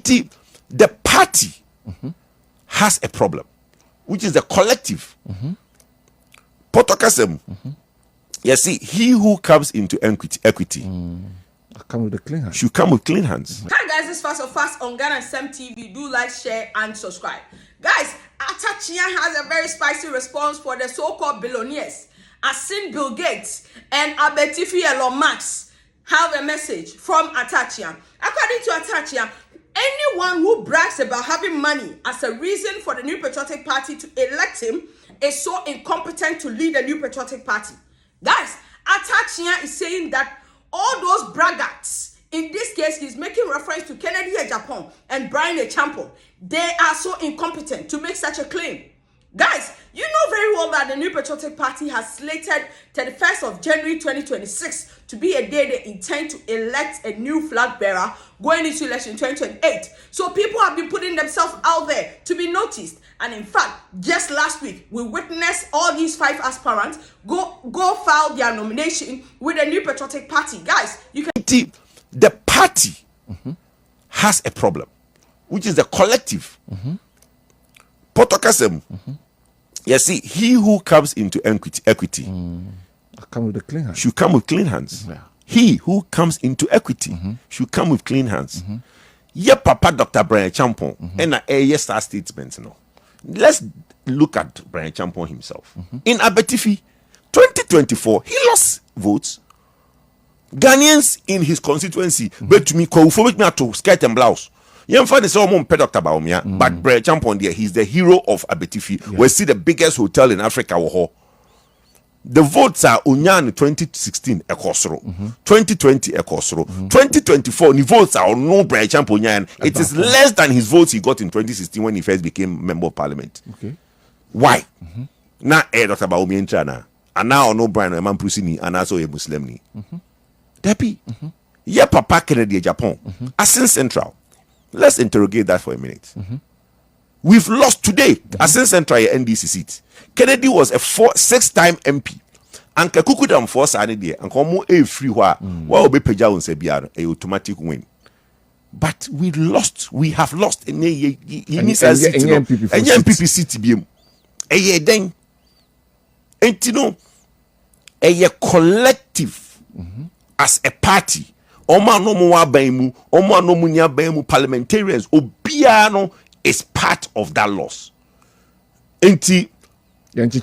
The party has a problem, which is the collective. Potokasem. You see, he who comes into equity come with the clean hands. Should come with clean hands. Hi guys, this is Fast on Ghana Sem TV. Do like, share, and subscribe. Guys, Atachia has a very spicy response for the so-called billionaires. As seen Bill Gates and Abetifi Elon Musk have a message from Atachia. According to Atachia, anyone who brags about having money as a reason for the New Patriotic Party to elect him is so incompetent to lead the New Patriotic Party. Guys, Atachia is saying that all those braggarts, in this case, he's making reference to Kennedy Japan and Bryan they are so incompetent to make such a claim. Guys, you know very well that the New Patriotic Party has slated 31st of January 2026 to be a day they intend to elect a new flag bearer going into election 2028. So people have been putting themselves out there to be noticed. And in fact, just last week, we witnessed all these 5 aspirants go file their nomination with the New Patriotic Party. Guys, you can... The party has a problem, which is the collective. Potokasem. You see, he who comes into equity come with the clean hands. Should come with clean hands. Yeah. He who comes into equity should come with clean hands. Yeah, Papa Dr. Bryan Champon and a yes statement. No. Let's look at Bryan Champon himself. In Abetifi, 2024, he lost votes. Ghanaians in his constituency, but to me, to skirt and blouse. You find the same Dr. Baumia, but Bryan Champon there, he's the hero of Abetifi. Yeah. We see the biggest hotel in Africa. The votes are Unyan 2016 Ekosro, 2020 Ekosro, 2024. The votes are no Bryan Champon. It is less than his votes he got in 2016 when he first became member of parliament. Okay. Why? Now, Dr. Baumia and now no Bryan Eman Prusini and also a Muslim ni. Debbie, yeah, Papa Kennedy Japan, Asin Central. Let's interrogate that for a minute. We've lost today Asin Central NDC seat. Kennedy was a 6-time MP. And Kakukudam force there and come a free while be peja on Sebiar a automatic win. But we have lost a MPP seat. A then and you know a collective as a party. Oma no mo abaimu, oma no munya abaimu parliamentarians. Obiano is part of that loss. Enti because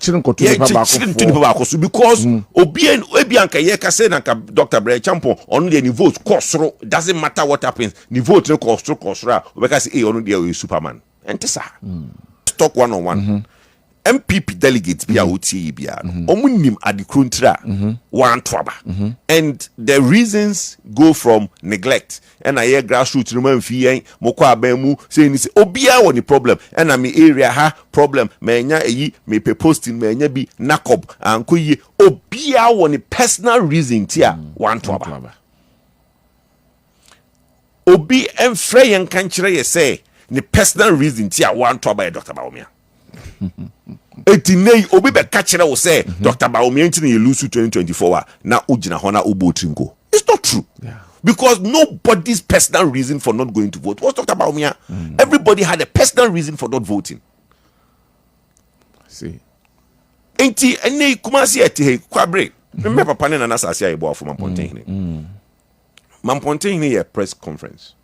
Obianka yeka say na Dr. Bryan Champon on the vote kosro. Doesn't matter what happens. The vote no kosro. Obeka say on the Superman. Enti sa. Talk 1-on-1. MPP delegates be outi bia omunim adikruntra one twaba and the reasons go from neglect and I hear grassroots no man fi mokwa abamu say ni say obia woni problem and na me area ha problem menya eyi me pe posting menya bi nakob ankoyi obia woni personal reason tia one twaba obi emfre yen kan kire ye say ni personal reason tia one twaba Dr. Baumia. Etinei obi be catch will say Dr. Baumia ntini ye lose 2024 na ujina hona ubo tringo. It's not true. Yeah. Because nobody's personal reason for not going to vote was Dr. Baumia. Everybody had a personal reason for not voting. I see. Enti ene Kumasi eti kwabre. Remember papa ne na asase ayebo afo Mamponten. Mamponten a press conference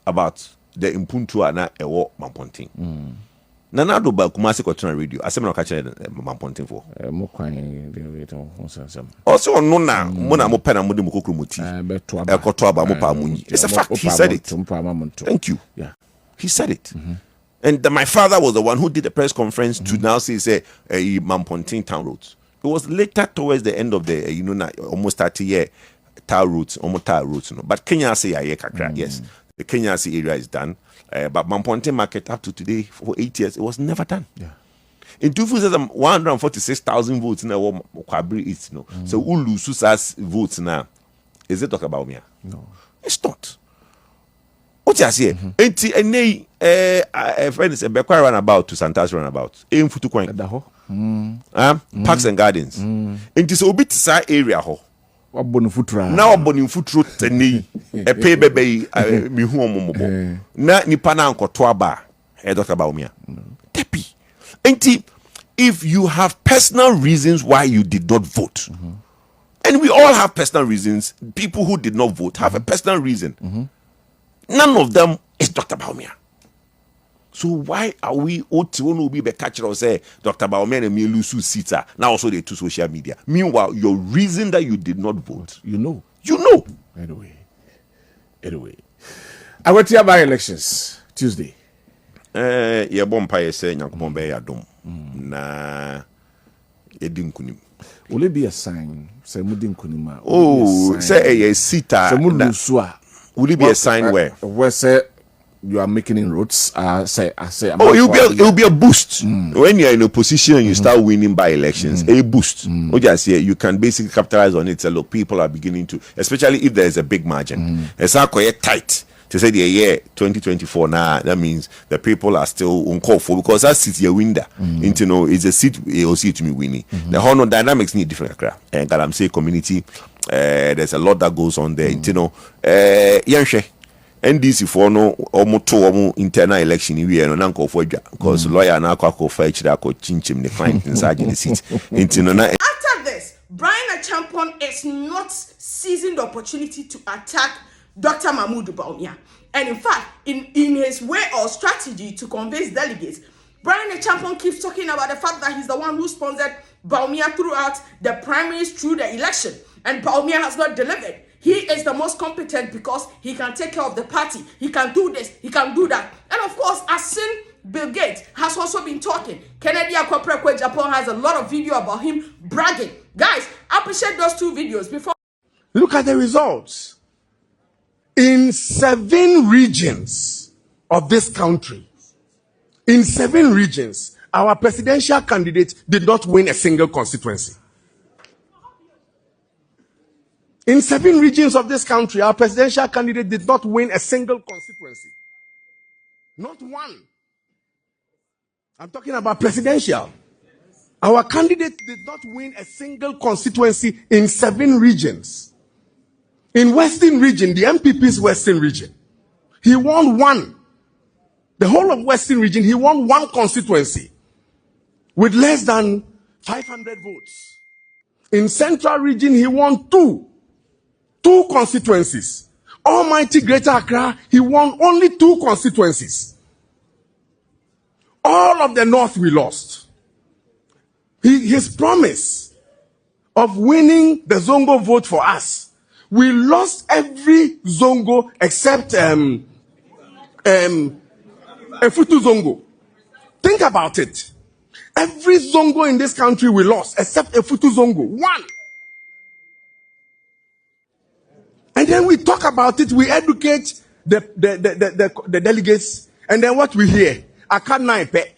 about the impuntu na ewo Mamponten. Nana do ba Kumasi Kotina radio. Asem na catch Mamponten for. Mo kwan also no na mo na mo pena mo de mo kokrumuti. Ekoto aba mo pa munyi. It's a fact. He said it. Thank you. Yeah. He said it. And my father was the one who did the press conference to now say Mamponten town roads. It was later towards the end of the almost 30 year tar routes, almost tar routes. But Kenya say kakra. Yes. The Kenya area is done. But Mamponten market up to today for 8 years, it was never done. Yeah. In 146,000 votes in the Kwabri East. So who loses votes now? Is it talk about me? No. It's not. What you say? A friend is a Bekwa runabout to Santas runabout. Aim for 2 coin. Parks and Gardens. It is a bit side area. na waboni futuro teni epe bebe mi hu omomobo na nipa na ankoto aba Dr. Bawumia tepi enti if you have personal reasons why you did not vote and we all have personal reasons, people who did not vote have a personal reason, none of them is Dr. Bawumia. So why are we will be catcher or say Dr. Bawumia and me lose seats now also they to social media? Meanwhile, your reason that you did not vote, you know. Anyway, I went to by elections Tuesday. Yeah, Bompire say Yankopon be adom na edin kunim. Will it be a sign? Say mudin kunima. Oh, say a sita. Will it be a sign where say you are making inroads? Say. Oh, it will be a boost when you are in a position and you start winning by elections. A boost. Just you can basically capitalize on it. Say, look, people are beginning to, especially if there is a big margin. It's not quite tight. To say the year 2024 now, that means the people are still uncalled for because that seat you win there. It's a seat you see to me winning. The whole dynamics need different. And I'm saying community, there's a lot that goes on there. NDC for no almost internal election we are no call for because lawyer na kwa for each that chinchim the client inside the seat. After this, Bryan Achampon is not seizing the opportunity to attack Dr. Mahmoud Bawumia. And in fact, in his way or strategy to convince delegates, Bryan Achampon keeps talking about the fact that he's the one who sponsored Bawumia throughout the primaries through the election. And Bawumia has not delivered. He is the most competent because he can take care of the party. He can do this, he can do that. And of course, Asin Bill Gates has also been talking. Kennedy Akoprekwe Japan has a lot of video about him bragging. Guys, appreciate those two videos before. Look at the results. In 7 regions of this country, in 7 regions, our presidential candidate did not win a single constituency. In 7 regions of this country, our presidential candidate did not win a single constituency. Not one. I'm talking about presidential. Our candidate did not win a single constituency in 7 regions. In Western region, the MPP's Western region, he won 1. The whole of Western region, he won 1 constituency with less than 500 votes. In Central region, he won 2 constituencies. Almighty Greater Accra, he won only 2 constituencies. All of the North we lost. His promise of winning the Zongo vote for us, we lost every Zongo except Efutu Zongo. Think about it. Every Zongo in this country we lost except Efutu Zongo. 1. And then we talk about it, we educate the delegates, and then what we hear, I can't naipe.